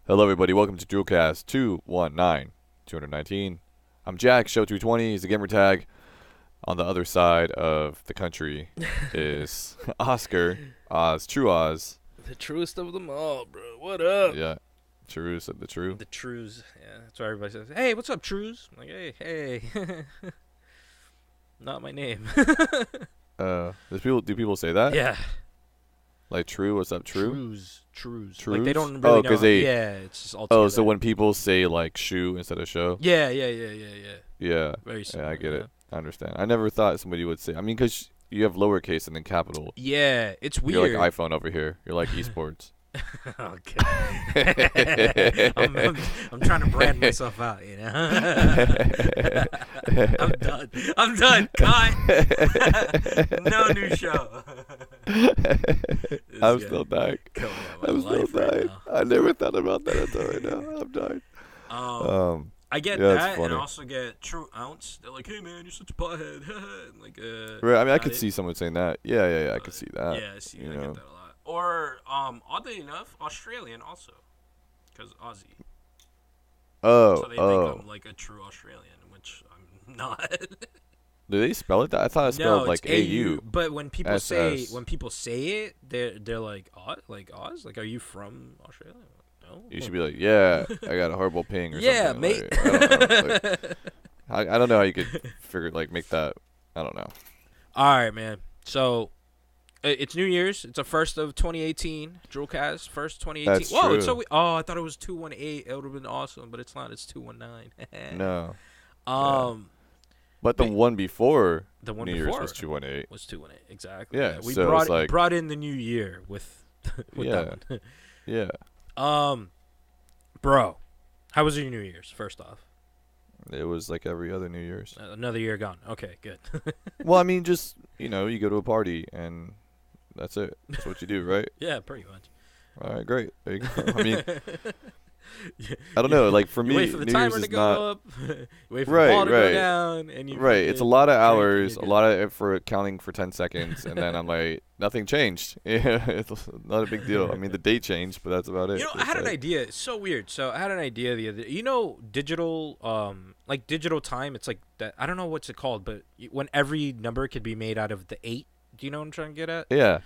Hello, everybody. Welcome to DRULcast 219. I'm Jack. Show 220 is the gamer tag. On the other side of the country is Oscar. Oz. True Oz. The truest of them all, bro. What up? Yeah. True said the true. The trues. Yeah, that's why everybody says, hey, what's up, trues? I'm like, hey. Not my name. Do people say that? Yeah. Like true, what's up, true? Trues. Trues? Like, they don't really know. Yeah, it's just all together. Oh, so when people say like shoe instead of show? Yeah. Yeah. Very similar. Yeah, I get it. I understand. I never thought somebody would say, because you have lowercase and then capital. Yeah, it's weird. You're like iPhone over here. You're like esports. Okay. I'm trying to brand myself out, you know. I'm done. Cut. No new show. I'm still dying. I never thought about that until right now. I'm dying. I get that, and I also get True Ounce. They're like, "Hey man, you're such a pothead." Like, right. I mean, I could see someone saying that. Yeah. I could see that. Yeah, I see. I get that a lot. Or, oddly enough, Australian also, because Aussie. So they think I'm like a true Australian, which I'm not. Do they spell it that? I thought it spelled like AU. But when people say it, they're like Oz, like, are you from Australia? No. You should be like, yeah, I got a horrible ping or yeah, something. mate. Like, I don't know. I don't know how you could make that. I don't know. All right, man. So. It's New Year's. It's the first of 2018. DRULcast, first 2018. That's true. I thought it was 218. It would have been awesome, but it's not. It's 219. No. But the one before New Year's was 218. Was 218 exactly. Yeah. We so brought in the new year with that one. Yeah. Bro, how was your New Year's? First off. It was like every other New Year's. Another year gone. Okay, good. Well, I mean, just you go to a party and. That's it. That's what you do, right? Yeah, pretty much. All right, great. There you go. I mean, I don't know. Like for me, wait for the New timer Year's to is go not. up. Wait for the ball to go down, and you. Right. It's a lot of hours, a lot of for counting for 10 seconds, and then I'm like, nothing changed. Yeah, it's not a big deal. I mean, the date changed, but that's about it. I had an idea. It's so weird. So I had an idea the other. Digital, like digital time. It's like that. I don't know what's it called, but when every number could be made out of the 8. Do you know what I'm trying to get at? Yeah.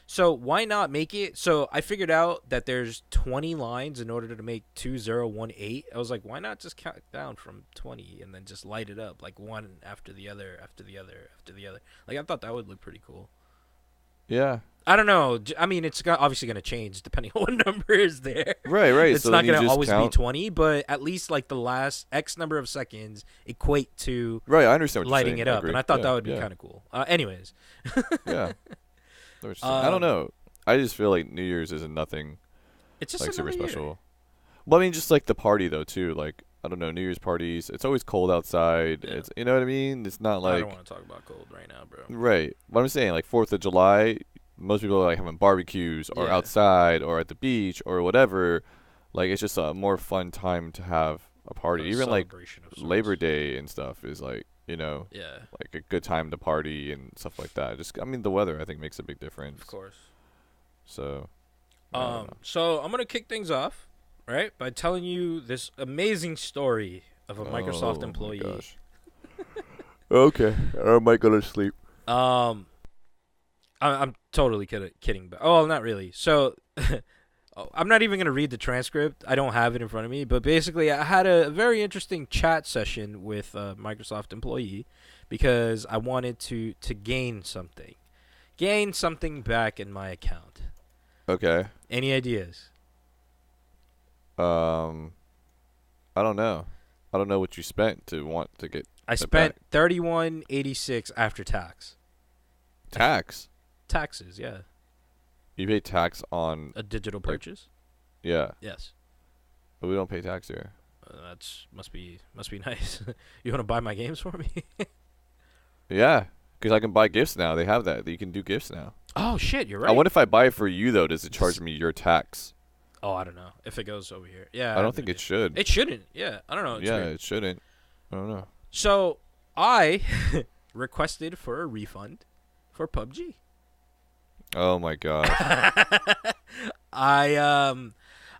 So why not make it? So I figured out that there's 20 lines in order to make 2018. I was like, why not just count down from 20 and then just light it up like one after the other, after the other, after the other. Like I thought that would look pretty cool. Yeah. I don't know. I mean, it's obviously going to change depending on what number is there. Right. It's not going to always be 20, but at least like the last X number of seconds equate to I understand what lighting you're it saying. up. And I thought that would be kind of cool. Anyways. Yeah. I don't know. I just feel like New Year's isn't nothing. It's just like super year. special. Well, I mean, just like the party though too. Like I don't know, New Year's parties. It's always cold outside. Yeah. It's what I mean. It's not like. I don't want to talk about cold right now, bro. Right. What I'm saying, like 4th of July. Most people are like having barbecues or outside or at the beach or whatever. Like it's just a more fun time to have a party. Even like Labor Day and stuff is like, like a good time to party and stuff like that. The weather I think makes a big difference. Of course. So so I'm going to kick things off, right? By telling you this amazing story of a Microsoft employee. My gosh. Okay. I might go to sleep. I'm totally kidding, but not really. So, I'm not even gonna read the transcript. I don't have it in front of me. But basically, I had a very interesting chat session with a Microsoft employee because I wanted to gain something back in my account. Okay. Any ideas? I don't know. I don't know what you spent to want to get. I spent $31.86 after tax. Tax. Taxes, yeah. You pay tax on a digital purchase? Yeah. Yes. But we don't pay tax here. That's must be nice. You want to buy my games for me? Yeah, because I can buy gifts now. They have that. You can do gifts now. Oh shit, you're right. I wonder if I buy it for you though, does it charge me your tax? Oh, I don't know if it goes over here. Yeah. I don't think it should. It shouldn't. Yeah, I don't know. It shouldn't. I don't know. So I requested for a refund for PUBG. Oh my god. I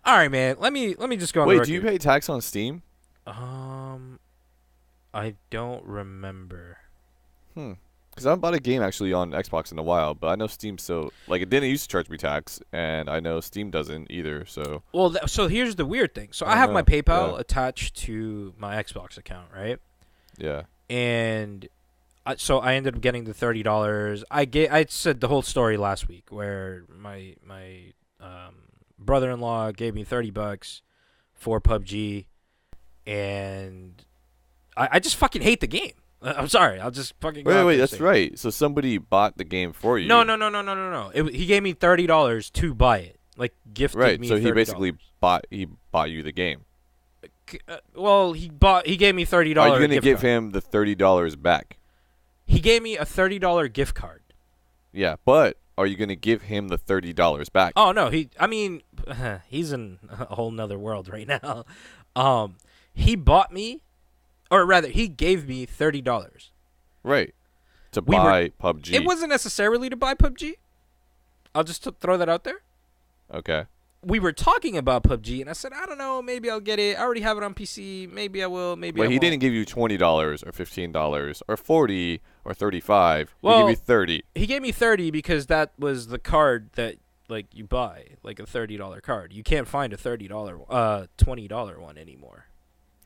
All right, man. Let me just go on the Wait, record. do you pay tax on Steam? I don't remember. Because I haven't bought a game actually on Xbox in a while, but I know Steam still, like, it didn't used to charge me tax, and I know Steam doesn't either, so. Well, so here's the weird thing. So I have my PayPal attached to my Xbox account, right? Yeah. And so I ended up getting the $30. I said the whole story last week where my brother-in-law gave me $30 for PUBG, and I just fucking hate the game. I'm sorry. I'll just fucking wait. That's right. So somebody bought the game for you. No. He gave me $30 to buy it, like gifted me. Right. So he $30. basically bought you the game. Well, he gave me $30. Are you gonna give him the $30 back? He gave me a $30 gift card. Yeah, but are you gonna give him the $30 back? Oh no, he's in a whole nother world right now. He bought me, or rather, he gave me $30. Right. To buy PUBG. It wasn't necessarily to buy PUBG. I'll just throw that out there. Okay. We were talking about PUBG, and I said, I don't know, maybe I'll get it. I already have it on PC. Maybe I will. Maybe I won't. But he didn't give you $20 or $15 or $40 or $35. Well, he gave you 30. He gave me 30 because that was the card that you buy, like a $30 card. You can't find a $20 one anymore.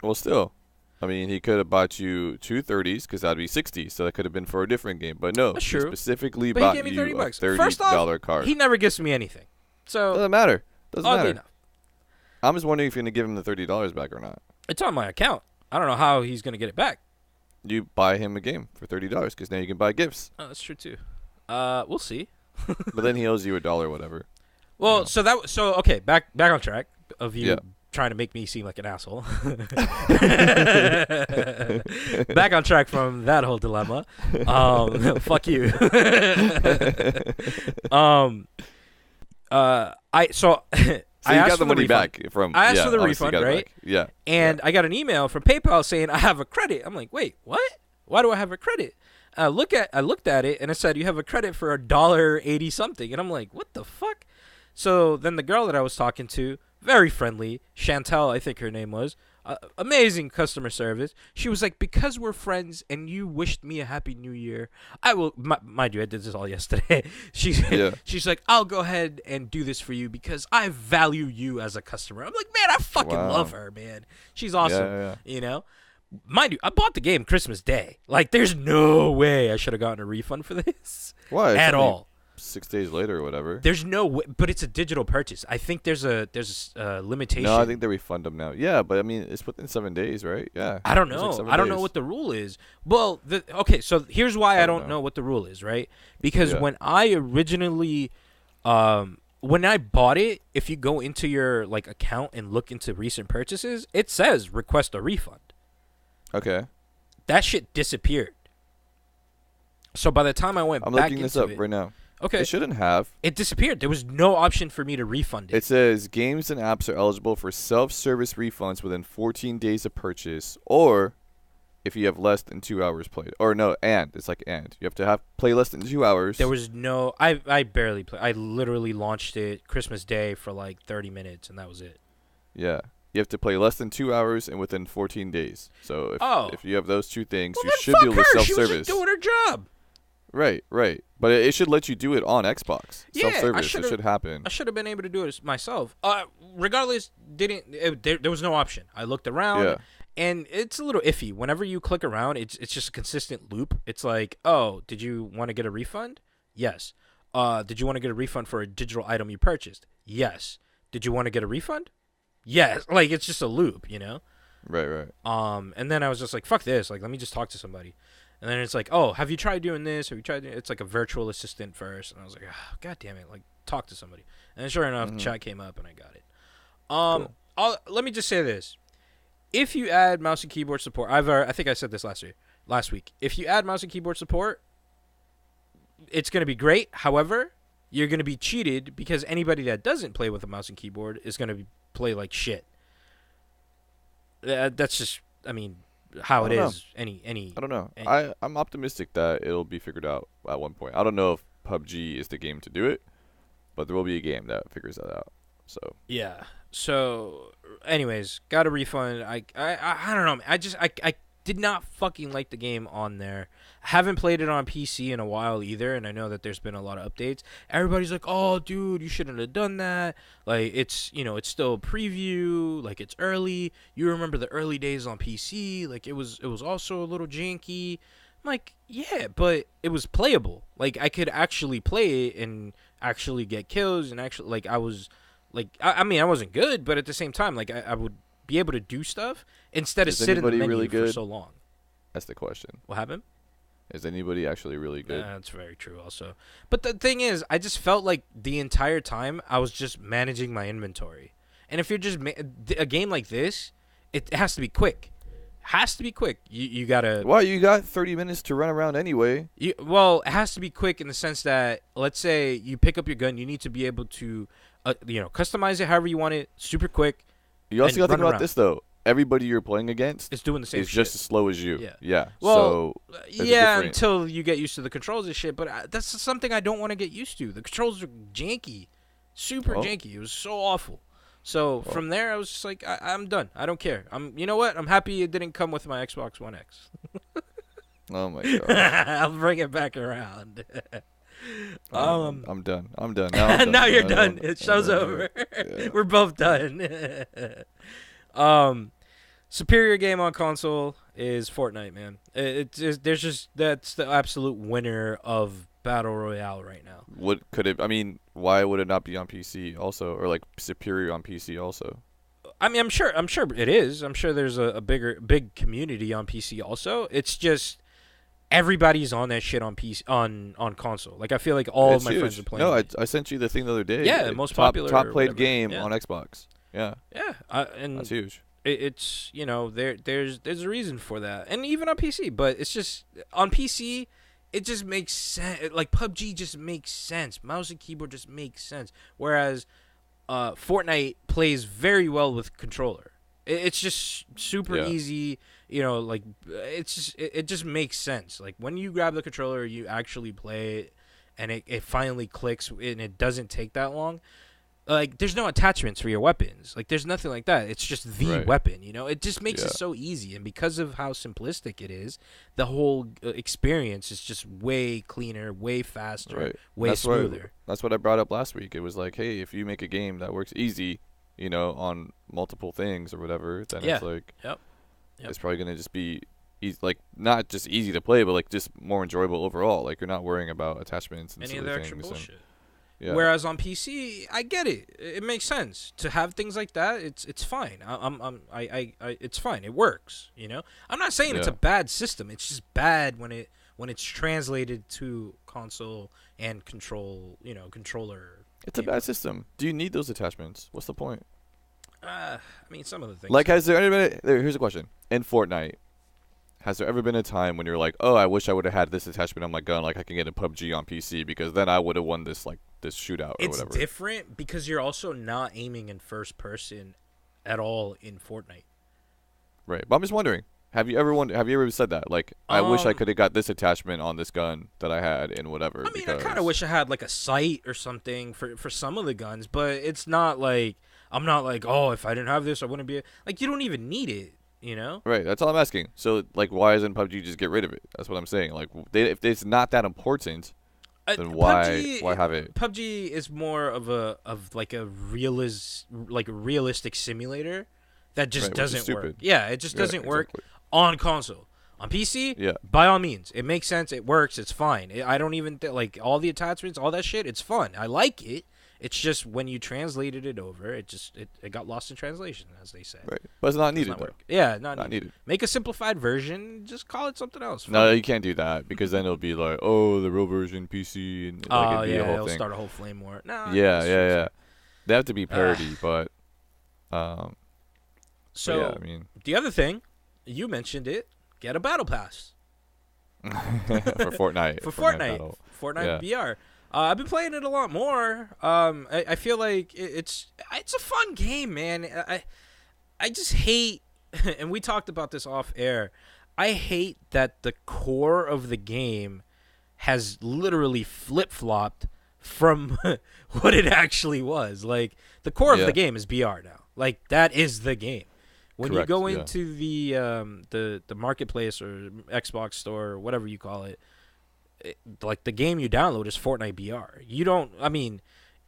Well, still. I mean, he could have bought you two 30s because that'd be 60, so that could have been for a different game. But no, that's he true. Specifically but bought he gave me you $30. a $30 First off, card. He never gives me anything. So doesn't matter. Doesn't matter. Enough. I'm just wondering if you're going to give him the $30 back or not. It's on my account. I don't know how he's going to get it back. You buy him a game for $30 because now you can buy gifts. Oh, that's true too. We'll see. But then he owes you $1 or whatever. Well, okay, back on track of you trying to make me seem like an asshole. Back on track from that whole dilemma. Fuck you. So you got the money back from. I asked for the refund, right? Yeah. And I got an email from PayPal saying I have a credit. I'm like, wait, what? Why do I have a credit? I looked at it and it said you have a credit for $1.80 something, and I'm like, what the fuck? So then the girl that I was talking to, very friendly, Chantel, I think her name was, amazing customer service. She was like, because we're friends and you wished me a happy new year, I will, mind you, I did this all yesterday. She's like, I'll go ahead and do this for you because I value you as a customer. I'm like, man, I fucking love her, man. She's awesome, you know? Mind you, I bought the game Christmas Day. Like, there's no way I should have gotten a refund for this. Why? At all. 6 days later or whatever. There's no way, but it's a digital purchase. I think there's a limitation. No, I think they refund them now. Yeah, but I mean, it's within 7 days, right? Yeah. I don't know. Like I don't know what the rule is. Well, okay, so here's why I don't know what the rule is, right? Because when I originally, when I bought it, if you go into your account and look into recent purchases, it says request a refund. Okay. That shit disappeared. So by the time I went I'm back looking this up right now. Okay. It shouldn't have. It disappeared. There was no option for me to refund it. It says games and apps are eligible for self-service refunds within 14 days of purchase, or if you have less than 2 hours played. Or no, it's like and. You have to play less than 2 hours. There was no. I barely played. I literally launched it Christmas Day for 30 minutes, and that was it. Yeah. You have to play less than 2 hours and within 14 days. So if you have those two things, you should be able to self-service. She was just doing her job. Right. But it should let you do it on Xbox. Yeah, self-service. It should happen. I should have been able to do it myself. Regardless, there was no option. I looked around, and it's a little iffy. Whenever you click around, it's just a consistent loop. It's like, oh, did you want to get a refund? Yes. Did you want to get a refund for a digital item you purchased? Yes. Did you want to get a refund? Yes. It's just a loop, you know? Right. And then I was just like, fuck this. Let me just talk to somebody. And then it's like, oh, have you tried doing this? Have you tried doing it? It's like a virtual assistant first. And I was like, oh, God damn it. Talk to somebody. And then sure enough, the chat came up and I got it. Cool. Let me just say this. If you add mouse and keyboard support, I think I said this last week. If you add mouse and keyboard support, it's going to be great. However, you're going to be cheated because anybody that doesn't play with a mouse and keyboard is going to play like shit. That's just, how it is. I don't know. I'm optimistic that it'll be figured out at one point. I don't know if PUBG is the game to do it, but there will be a game that figures that out. So yeah, So, anyways, got a refund. I don't know. Man. I did not fucking like the game on there. I haven't played it on PC in a while either, and I know that there's been a lot of updates. Everybody's like, "Oh, dude, you shouldn't have done that. Like, it's it's still a preview. Like, it's early. You remember the early days on PC? Like, it was also a little janky." I'm like, yeah, but it was playable. Like, I could actually play it and actually get kills and actually like I was. Like, I mean, I wasn't good, but at the same time, like, I would be able to do stuff instead of sit in the menu really for so long. That's the question. What happened? Is anybody actually really good? That's very true also. But the thing is, I just felt like the entire time I was just managing my inventory. And if you're just a game like this, it has to be quick. Has to be quick. You gotta. Why? You got 30 minutes to run around anyway. Well, it has to be quick in the sense that, let's say you pick up your gun, you need to be able to, customize it however you want it, super quick. You also got to think about this though. Everybody you're playing against is doing the same is shit. just as slow as you. Yeah. Well, so until you get used to the controls and shit. But that's something I don't want to get used to. The controls are janky, super janky. It was so awful. So from there, I was just like, I'm done. I don't care. You know what? I'm happy it didn't come with my Xbox One X. Oh my god! I'll bring it back around. I'm done. I'm done. Now you're done. Show's over. Yeah. We're both done. Superior game on console is Fortnite, man. That's the absolute winner of Battle Royale right now. Why would it not be on PC also, or like superior on PC also? I mean, I'm sure it is. I'm sure there's a big community on PC also. It's just everybody's on that shit on PC on console. Like, I feel like all of my friends are playing. No, I sent you the thing the other day. Yeah, the most popular top played game on Xbox. Yeah. Yeah, and that's huge. It's there's a reason for that, and even on PC. But it's just on PC, it just makes sense. Like, PUBG just makes sense. Mouse and keyboard just makes sense. Whereas Fortnite plays very well with controller. It's just super easy. Like, it just makes sense. Like, when you grab the controller, you actually play it, and it finally clicks, and it doesn't take that long. Like, there's no attachments for your weapons. Like, there's nothing like that. It's just the weapon, It just makes it so easy. And because of how simplistic it is, the whole experience is just way cleaner, way faster, way smoother. That's what I brought up last week. It was like, hey, if you make a game that works easy, on multiple things or whatever, then it's like, it's probably going to just be easy, like, not just easy to play, but like just more enjoyable overall. Like, you're not worrying about attachments and any of the extra bullshit. Yeah. Whereas on PC, I get it. It makes sense to have things like that. It's fine. It's fine. It works. I'm not saying it's a bad system. It's just bad when it's translated to console and controller. It's a bad system. Do you need those attachments? What's the point? I mean, some of the things. Like, has there ever been? Here's a question. In Fortnite, has there ever been a time when you're like, oh, I wish I would have had this attachment on my gun, like I can get a PUBG on PC, because then I would have won this shootout or whatever? It's different because you're also not aiming in first person at all in Fortnite. Right, but I'm just wondering, have you ever said that? Like, I wish I could have got this attachment on this gun that I had in whatever. I mean, I kind of wish I had like a sight or something for some of the guns, but it's not like I'm not like, oh, if I didn't have this, I wouldn't be like. You don't even need it. Right, that's all I'm asking. So, like, why doesn't PUBG just get rid of it? That's what I'm saying. Like, if it's not that important, then why have it? PUBG is more of a realistic simulator that just doesn't work. Yeah, it just doesn't work on console. On PC, by all means, it makes sense. It works. It's fine. I don't even like all the attachments, all that shit. It's fun. I like it. It's just when you translated it over, it got lost in translation, as they say. Right, but it's not needed. Not needed. Make a simplified version. Just call it something else. No, you can't do that because then it'll be like, oh, the real version PC, and it'll be a whole thing. Start a whole flame war. No. Yeah. They have to be parody, but. So I mean, the other thing, you mentioned it. Get a battle pass. For Fortnite. Fortnite VR. I've been playing it a lot more. I feel like it's a fun game, man. I just hate, and we talked about this off air. I hate that the core of the game has literally flip-flopped from what it actually was. Like, the core of the game is BR now. Like that is the game. When Correct, you go yeah. into the marketplace or Xbox store or whatever you call it, like the game you download is Fortnite BR. You don't. I mean,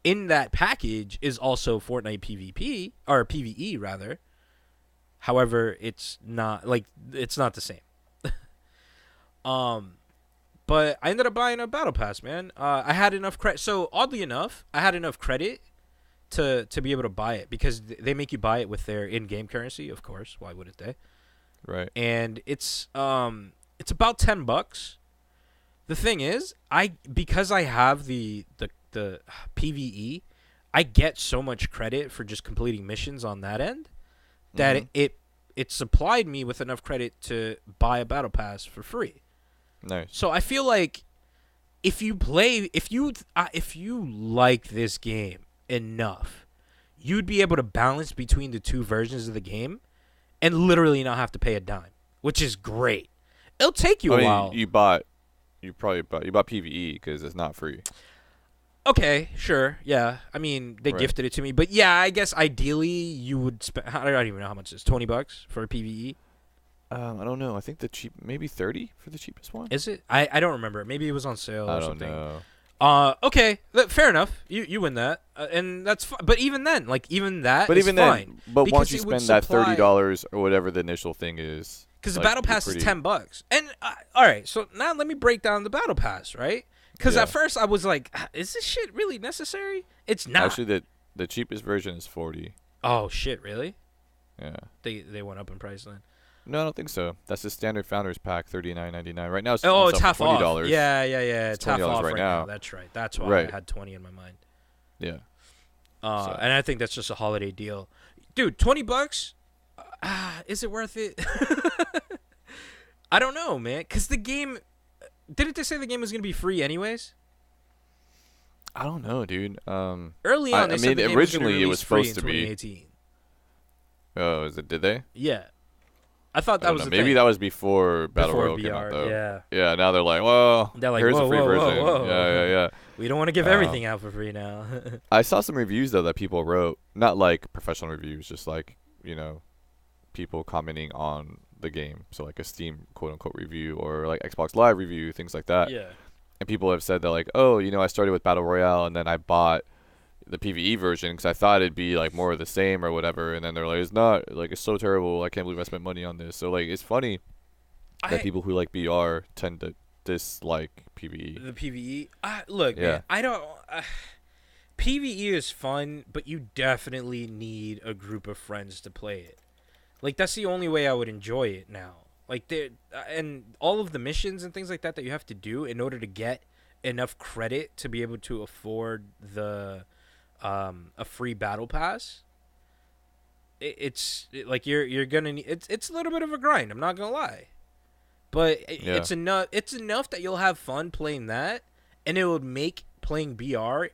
in that package is also Fortnite PvP or PvE rather. However, it's not the same. But I ended up buying a battle pass, man. I had enough credit. So oddly enough, I had enough credit to be able to buy it because they make you buy it with their in-game currency, of course. Why wouldn't they? Right. And it's about $10. The thing is, because I have the PvE, I get so much credit for just completing missions on that end that it supplied me with enough credit to buy a battle pass for free. Nice. So I feel like if you like this game enough, you'd be able to balance between the two versions of the game and literally not have to pay a dime, which is great. It'll take you a while. You bought PvE because it's not free. Okay, sure, yeah. I mean, they gifted it to me, but yeah, I guess ideally you would spend. I don't even know how much it is. $20 for a PvE. I don't know. I think maybe 30 for the cheapest one. Is it? I don't remember. Maybe it was on sale or something. I don't know. Okay, fair enough. You win that, and that's fine. But even then, even that is fine. But once you spend that $30 or whatever the initial thing is, because the battle pass is $10. And all right, so now let me break down the battle pass, right? Because at first I was like, is this shit really necessary? It's not. Actually, the cheapest version is 40. Oh shit, really? Yeah. They went up in price then. No, I don't think so. That's the standard Founders Pack, $39.99. Right now, it's half $20. Off. Yeah. It's half off right now. That's right. That's why I had 20 in my mind. Yeah. And I think that's just a holiday deal, dude. $20. Is it worth it? I don't know, man. Because the game, didn't they say the game was gonna be free anyways? I don't know, dude. Early on, they said the game originally it was supposed to be. Oh, is it? Did they? Yeah. I thought that was the maybe thing. that was before Battle Royale came out, though. Yeah. Yeah. Now they're like, well, here's the free version. Whoa. Yeah. We don't want to give everything out for free now. I saw some reviews though that people wrote, not like professional reviews, just like people commenting on the game. So like a Steam quote unquote review or like Xbox Live review, things like that. Yeah. And people have said that like, oh, I started with Battle Royale and then I bought the PvE version because I thought it'd be like more of the same or whatever, and then they're like, it's not, like it's so terrible, I can't believe I spent money on this. So like it's funny that people who like BR tend to dislike PvE. The PvE, look, man, I don't. PvE is fun, but you definitely need a group of friends to play it. Like that's the only way I would enjoy it now. Like and all of the missions and things like that you have to do in order to get enough credit to be able to afford a free battle pass. It's like you're gonna need, it's a little bit of a grind. I'm not gonna lie, but it's enough. It's enough that you'll have fun playing that, and it would make playing BR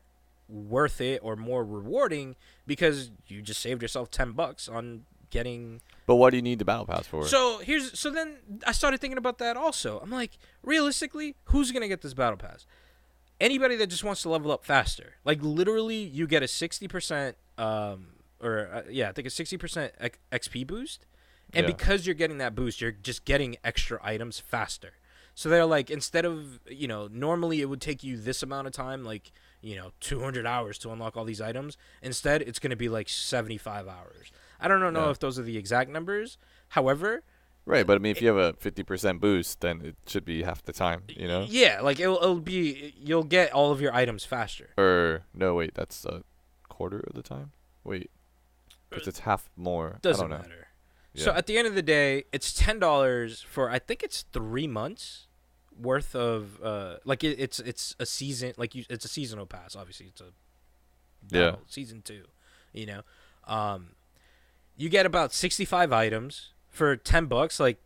worth it or more rewarding because you just saved yourself $10 on getting. But what do you need the battle pass for? So then I started thinking about that also. I'm like, realistically, who's gonna get this battle pass? Anybody that just wants to level up faster. Like, literally, you get a 60%, I think a 60% XP boost. And because you're getting that boost, you're just getting extra items faster. So they're like, instead of, normally it would take you this amount of time, like, 200 hours to unlock all these items. Instead, it's going to be like 75 hours. I don't know if those are the exact numbers. However... Right, but I mean, if you have a 50% boost, then it should be half the time, Yeah, like it'll be, you'll get all of your items faster. Or no, wait, that's a quarter of the time. Wait, because it's half more. Doesn't matter. Yeah. So at the end of the day, it's $10 for I think it's 3 months worth of it's a season, it's a seasonal pass. Obviously, it's a season 2. You get about 65 items. For $10, like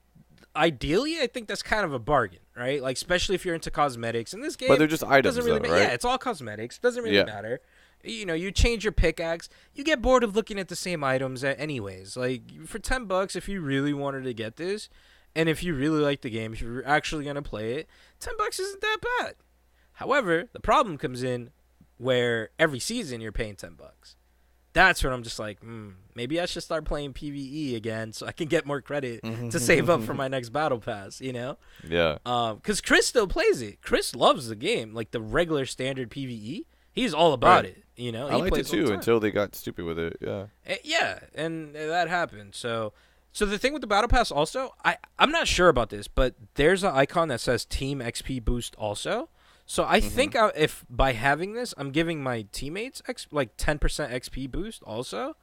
ideally, I think that's kind of a bargain, right? Like especially if you're into cosmetics. In this game, but they're just items, doesn't really right? Yeah, it's all cosmetics. Doesn't really matter. You change your pickaxe. You get bored of looking at the same items anyways. Like for $10, if you really wanted to get this, and if you really like the game, if you're actually gonna play it, $10 isn't that bad. However, the problem comes in where every season you're paying $10. That's when I'm just like, maybe I should start playing PvE again so I can get more credit to save up for my next battle pass, you know? Yeah. Because Chris still plays it. Chris loves the game, like the regular standard PvE. He's all about it, you know? I liked it too until they got stupid with it, yeah. Yeah, and that happened. So the thing with the battle pass also, I'm not sure about this, but there's an icon that says Team XP Boost also. So I think if by having this, I'm giving my teammates like 10% XP boost also,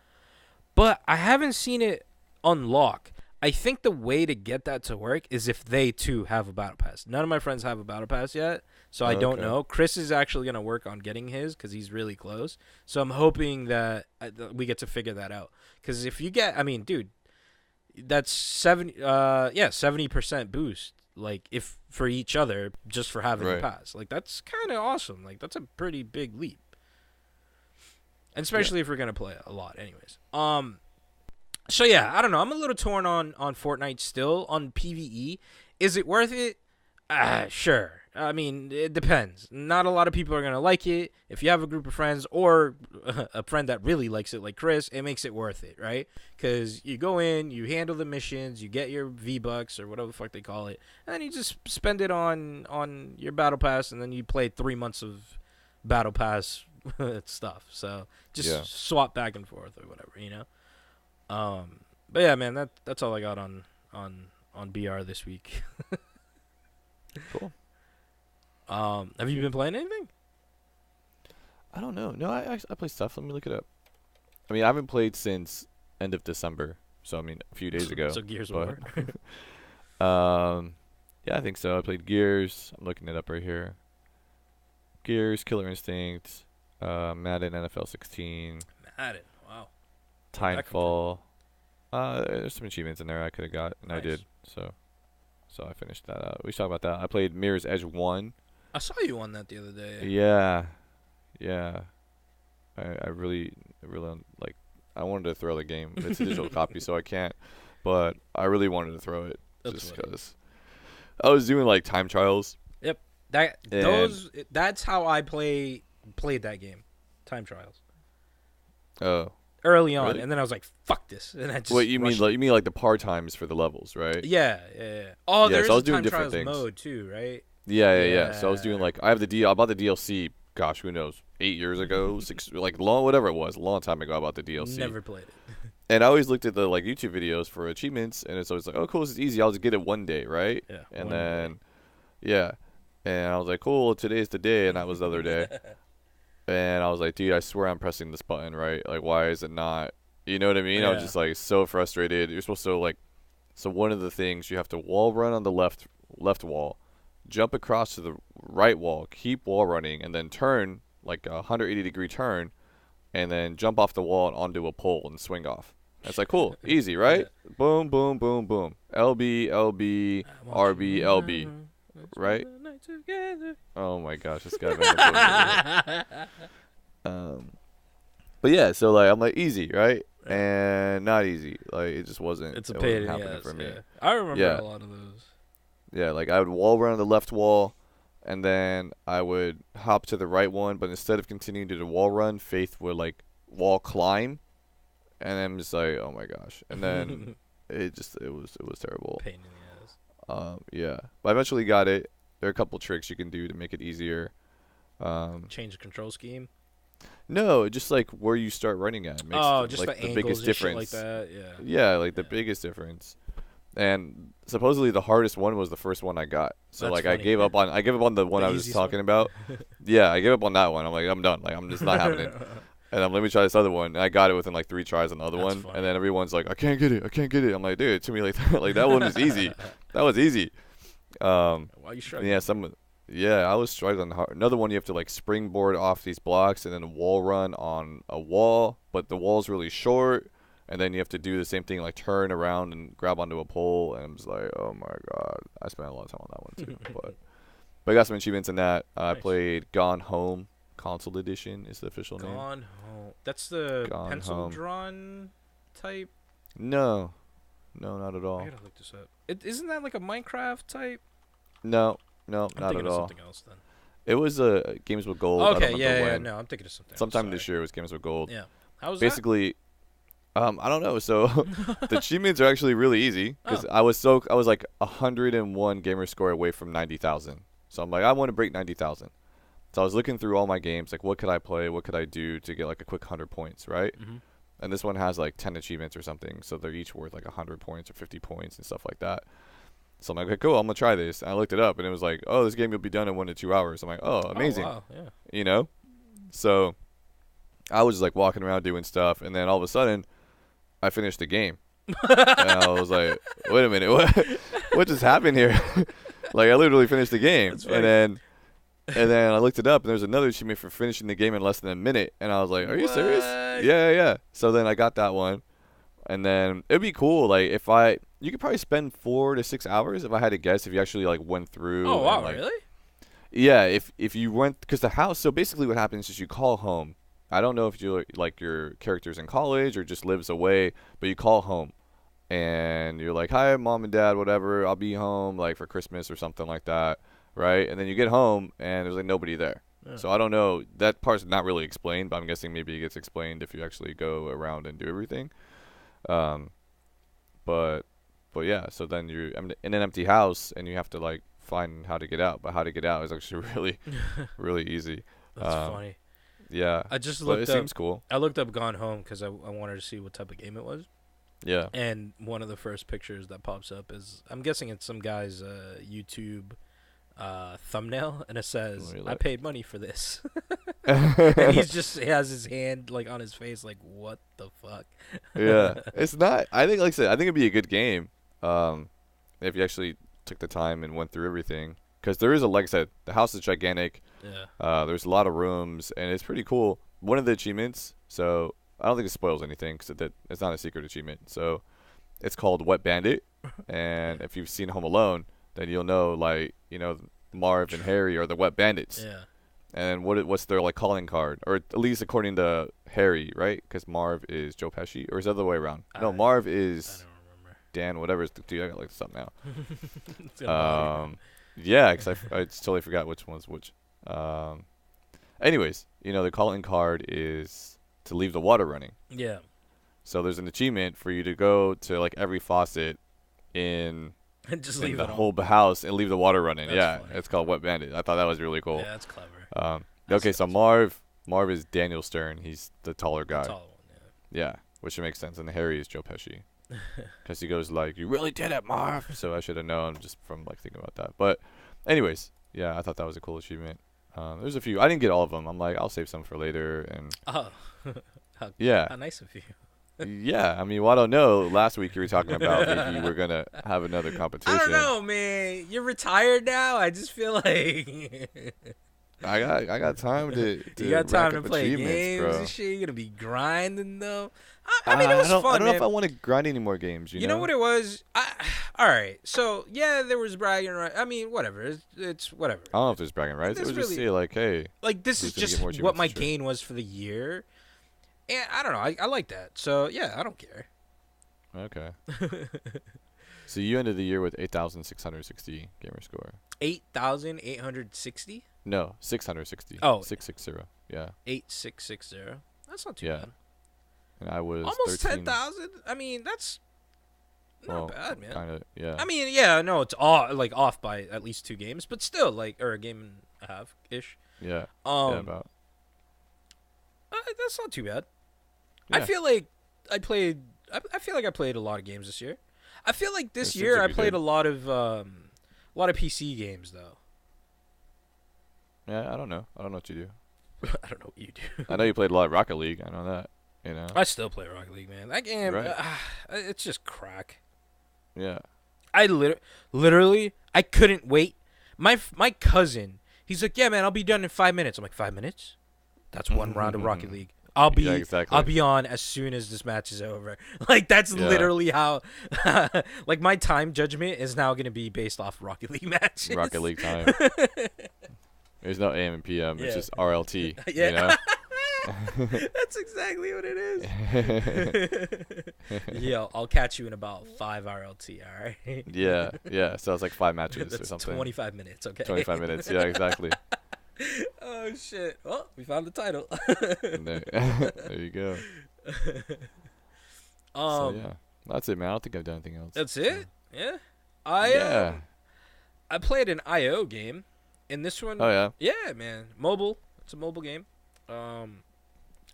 but I haven't seen it unlock. I think the way to get that to work is if they too have a battle pass. None of my friends have a battle pass yet, so I don't know. Chris is actually gonna work on getting his because he's really close. So I'm hoping that we get to figure that out. Because if you get, I mean, dude, that's 70% boost. Like if for each other, just for having the pass, like that's kind of awesome. Like that's a pretty big leap, and especially if we're gonna play a lot, anyways. So yeah, I don't know. I'm a little torn on Fortnite still on PvE. Is it worth it? Sure. I mean, it depends. Not a lot of people are going to like it. If you have a group of friends or a friend that really likes it like Chris, it makes it worth it, right? Because you go in, you handle the missions, you get your V-Bucks or whatever the fuck they call it, and then you just spend it on your Battle Pass, and then you play 3 months of Battle Pass stuff. So just swap back and forth or whatever, you know? But yeah, man, that's all I got on BR this week. Cool. Have you been playing anything? I don't know. No, I play stuff. Let me look it up. I mean, I haven't played since end of December. So I mean, a few days ago. So Gears of War. Yeah, I think so. I played Gears. I'm looking it up right here. Gears, Killer Instinct, Madden NFL 16. Madden. Wow. Timefall. There's some achievements in there I could have got, and nice. I did. So I finished that out. We should talk about that. I played Mirror's Edge 1. I saw you on that the other day. Yeah. I really like. I wanted to throw the game. It's a digital copy, so I can't. But I really wanted to throw it just because I was doing like time trials. Yep. That's how I played that game. Time trials. Oh. Early on, really? And then I was like, "Fuck this!" And I just. What you mean? Like, you mean like the par times for the levels, right? Yeah. Oh, there's so I a was doing time different trials things. mode too, right? Yeah. So I was doing like I bought the DLC. Gosh, who knows? 8 years ago, 6, like whatever it was, a long time ago. I bought the DLC. Never played it. And I always looked at the like YouTube videos for achievements, and it's always like, oh, cool, this is easy. I'll just get it one day, right? Yeah. And then, and I was like, cool, today's the day, and that was the other day. And I was like, dude, I swear I'm pressing this button, right? Like, why is it not? You know what I mean? Yeah. I was just like so frustrated. You're supposed to like, so one of the things you have to wall run on the left wall, jump across to the right wall, keep wall running, and then turn like a 180-degree turn, and then jump off the wall and onto a pole and swing off. It's like cool, easy, right? Yeah. Boom, boom, boom, boom. LB, LB, RB, LB, right? Oh my gosh, this guy. But yeah, so like I'm like easy, right? And not easy. Like it just wasn't. It's a pain happening for me. Yeah. I remember a lot of those. Yeah, like I would wall run on the left wall, and then I would hop to the right one. But instead of continuing to the wall run, Faith would like wall climb, and I'm just like, oh my gosh. And then it was terrible. Pain in the ass. Yeah, but I eventually got it. There are a couple tricks you can do to make it easier. Change the control scheme. No, just like where you start running at. Just like the biggest difference. Shit like that. Yeah. Yeah, like the biggest difference. And supposedly the hardest one was the first one I got. So That's like funny. I gave up on the one I was talking about. Yeah, I gave up on that one. I'm like, I'm done. Like I'm just not having it. And let me try this other one. And I got it within like 3 tries on the other That's one. funny. And then everyone's like, I can't get it. I'm like, dude, it took me like like that one was easy. That was easy. Why are you struggling? I was struggling hard. Another one, you have to like springboard off these blocks and then wall run on a wall, but the wall's really short, and then you have to do the same thing, like turn around and grab onto a pole. And I'm just like, oh my god, I spent a lot of time on that one too. but I got some achievements in that. I played Gone Home Console Edition is the official name. Gone Home. That's the pencil Home. drawn type. No, not at all. I gotta look this up. Isn't that like a Minecraft type? No, I'm not thinking at of all. something else then. It was Games with Gold. I Okay, don't remember yeah, when. no, I'm thinking of something. Sometime this year it was Games with Gold. Yeah. How was basically, I don't know. So the achievements are actually really easy because I was like 101 gamer score away from 90,000. So I'm like, I want to break 90,000. So I was looking through all my games, like what could I play, what could I do to get like a quick 100 points, right? Mm-hmm. And this one has like 10 achievements or something, so they're each worth like 100 points or 50 points and stuff like that. So I'm like, okay, cool, I'm gonna try this. And I looked it up, and it was like, oh, this game will be done in 1 to 2 hours. I'm like, oh, amazing. Oh, wow. Yeah. You know? So I was just like walking around doing stuff, and then all of a sudden, I finished the game. And I was like, wait a minute, what just happened here? Like, I literally finished the game. And then I looked it up, and there's another achievement for finishing the game in less than a minute. And I was like, are you serious? Yeah. So then I got that one. And then it'd be cool, like, you could probably spend 4 to 6 hours if I had to guess, if you actually, like, went through. Oh, wow, and, like, really? Yeah, if you went, because the house, so basically what happens is you call home. I don't know if you like your character's in college or just lives away, but you call home. And you're like, hi, mom and dad, whatever, I'll be home, like, for Christmas or something like that, right? And then you get home, and there's, like, nobody there. Yeah. So I don't know. That part's not really explained, but I'm guessing maybe it gets explained if you actually go around and do everything. But yeah, so then you're in an empty house, and you have to, like, find how to get out. But how to get out is actually really, really easy. That's funny. Yeah. I just looked it up. Seems cool. I looked up Gone Home because I wanted to see what type of game it was. Yeah. And one of the first pictures that pops up is, I'm guessing it's some guy's YouTube thumbnail, and it says, I paid money for this. And he has his hand, like, on his face, like, what the fuck? Yeah. It's not, I think, like I said, I think it'd be a good game if you actually took the time and went through everything. Because there is like I said, the house is gigantic. Yeah. There's a lot of rooms, and it's pretty cool. One of the achievements, so I don't think it spoils anything because it's not a secret achievement. So it's called Wet Bandit, and if you've seen Home Alone, then you'll know, like, you know, Marv and Harry are the Wet Bandits. Yeah. And what's their, like, calling card, or at least according to Harry, right? Because Marv is Joe Pesci, or is it the other way around? No, Marv is Dan, whatever. Dude, I got like this up now. Yeah, because I totally forgot which one's which. Anyways, you know, the calling card is to leave the water running. Yeah. So there's an achievement for you to go to, like, every faucet in and just leave the whole house and leave the water running. That's funny. It's called Wet Bandit. I thought that was really cool. Yeah, that's clever. Okay, so Marv is Daniel Stern. He's the taller guy. The tall one, yeah, which makes sense. And Harry is Joe Pesci. Because he goes like, you really did it, Marv. So I should have known just from, like, thinking about that. But anyways, yeah, I thought that was a cool achievement. There's a few. I didn't get all of them. I'm like, I'll save some for later. And how nice of you. Yeah, I mean, well, I don't know. Last week you were talking about maybe we're gonna have another competition. I don't know, man. You're retired now. I just feel like I got time to you got time to play games, bro. And shit. You're gonna be grinding though. I mean, it was fun. I don't know man. if I want to grind any more games. You know what it was? All right. So yeah, there was bragging rights. I mean, whatever. It's whatever. I don't know if there's bragging rights. It was just say like, hey, like this is just what my gain was for the year. And I don't know. I like that. So yeah, I don't care. Okay. So you ended the year with 8,660 gamer score. 8,860? No, 660. Oh, 660. Yeah. 8660. That's not too bad. And I was almost 10,000. I mean, that's not bad, man. Kind of, yeah. I mean, yeah, no, it's off by at least 2 games, but still, like, or a game and a half ish. Yeah. Yeah, about. That's not too bad. Yeah. I feel like I played a lot of games this year. I feel like this year I played a lot of PC games though. Yeah, I don't know. I don't know what you do. I don't know what you do. I know you played a lot of Rocket League. I know that. You know. I still play Rocket League, man. That game, right. It's just crack. Yeah. I literally I couldn't wait. My cousin, he's like, yeah, man, I'll be done in 5 minutes. I'm like, 5 minutes? That's one round of Rocket League. I'll be on as soon as this match is over. Like, that's literally how like my time judgment is now going to be based off Rocket League matches. Rocket League time. There's no AM and PM. It's just RLT. Yeah. You know? That's exactly what it is. Yeah, I'll catch you in about 5 RLT, all right? Yeah. So it's like 5 matches or something. 25 minutes, okay? 25 minutes, yeah, exactly. Oh shit! Well, we found the title. There you go. So yeah, that's it, man. I don't think I've done anything else. That's it. Yeah. I played an IO game, and this one. Oh yeah. Yeah, man. Mobile. It's a mobile game.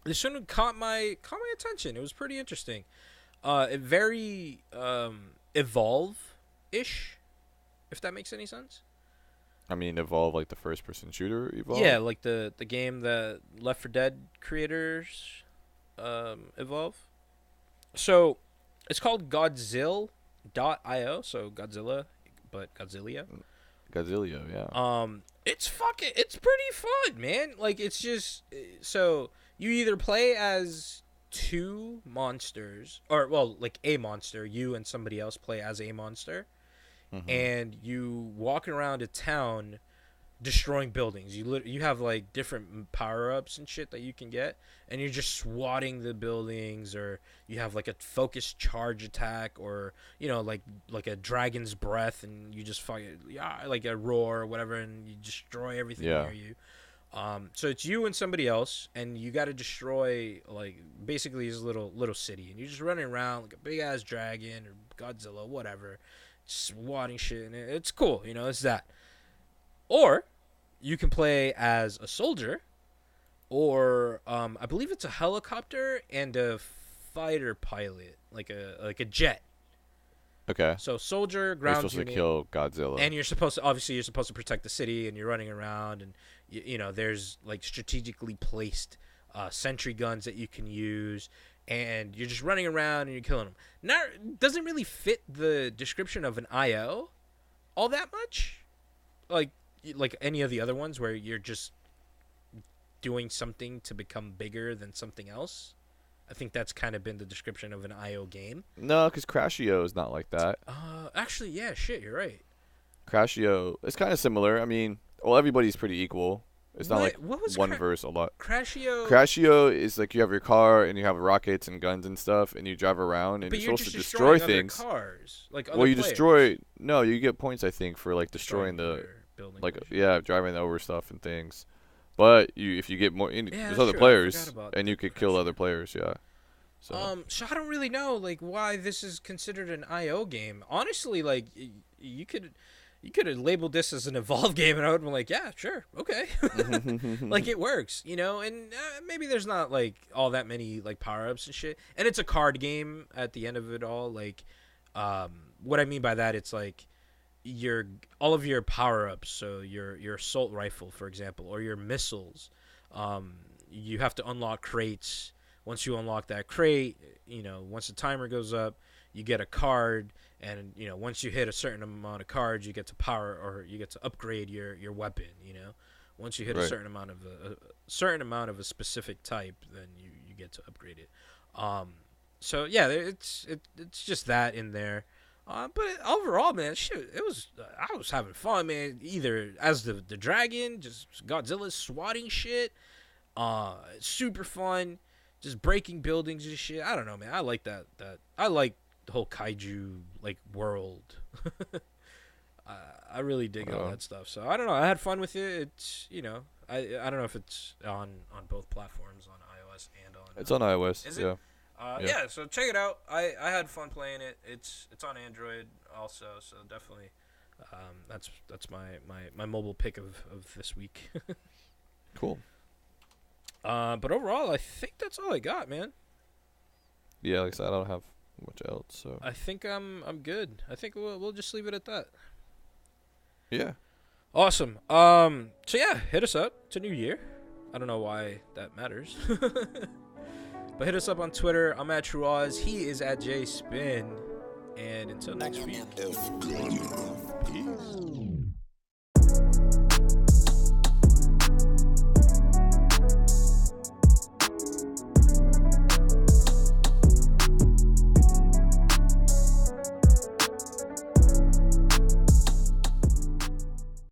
This one caught my attention. It was pretty interesting. It very Evolve-ish, if that makes any sense. I mean, Evolve, like the first-person shooter Evolve? Yeah, like the game that Left 4 Dead creators Evolve. So, it's called Godzilla.io, so Godzilla, but Godzilla. Godzilla, yeah. It's pretty fun, man. Like, it's just, so, you either play as two monsters, or, well, like a monster, you and somebody else play as a monster. Mm-hmm. And you walk around a town destroying buildings. You have like different power-ups and shit that you can get, and you're just swatting the buildings, or you have like a focused charge attack, or like a dragon's breath, and you just fucking like a roar or whatever, and you destroy everything near you. So it's you and somebody else, and you got to destroy like basically this little city, and you're just running around like a big ass dragon or Godzilla, whatever, swatting shit, and it's cool, it's that. Or you can play as a soldier, or I believe it's a helicopter and a fighter pilot, like a jet. Okay. So soldier, ground unit. You're supposed to kill Godzilla, and you're supposed to protect the city, and you're running around, and there's like strategically placed sentry guns that you can use, and you're just running around and you're killing them. Now, doesn't really fit the description of an IO all that much, like any of the other ones where you're just doing something to become bigger than something else. I think that's kind of been the description of an IO game. No, because Crashio is not like that. Actually, yeah, shit, you're right. Crashio, it's kind of similar. I mean, well, everybody's pretty equal. It's not like one verse a lot. Crashio is like you have your car and you have rockets and guns and stuff, and you drive around and you're supposed to destroy things. Cars, like well, you destroy. No, you get points, I think, for like destroying the building. Like driving over stuff and things. But if you get more, there's other players, and you could kill other players. Yeah. So I don't really know like why this is considered an IO game. Honestly, like you could have labeled this as an Evolve game, and I would have been like, yeah, sure, okay, like it works, And maybe there's not like all that many like power ups and shit, and it's a card game at the end of it all. Like, what I mean by that, it's like all of your power ups. So your assault rifle, for example, or your missiles. You have to unlock crates. Once you unlock that crate, once the timer goes up, you get a card, and once you hit a certain amount of cards, you get to you get to upgrade your weapon. Once you hit a certain amount of a specific type, then you get to upgrade it. So yeah, it's just that in there. But overall, man, shit, I was having fun, man. Either as the dragon, just Godzilla swatting shit. Super fun. Just breaking buildings and shit. I don't know, man. I like that. I like the whole kaiju like world. I really dig all that stuff. So I don't know. I had fun with it. It's I don't know if it's on both platforms, on iOS and on. It's on iOS. Is it? Yeah. So check it out. I had fun playing it. It's on Android also. So definitely, that's my mobile pick of this week. Cool. But overall, I think that's all I got, man. Yeah, like I said, I don't have much else. So I think I'm good. I think we'll just leave it at that. Yeah. Awesome. So yeah, hit us up. It's a new year. I don't know why that matters. But hit us up on Twitter. I'm at TrueOz. He is at JSpin. And until next week. Peace.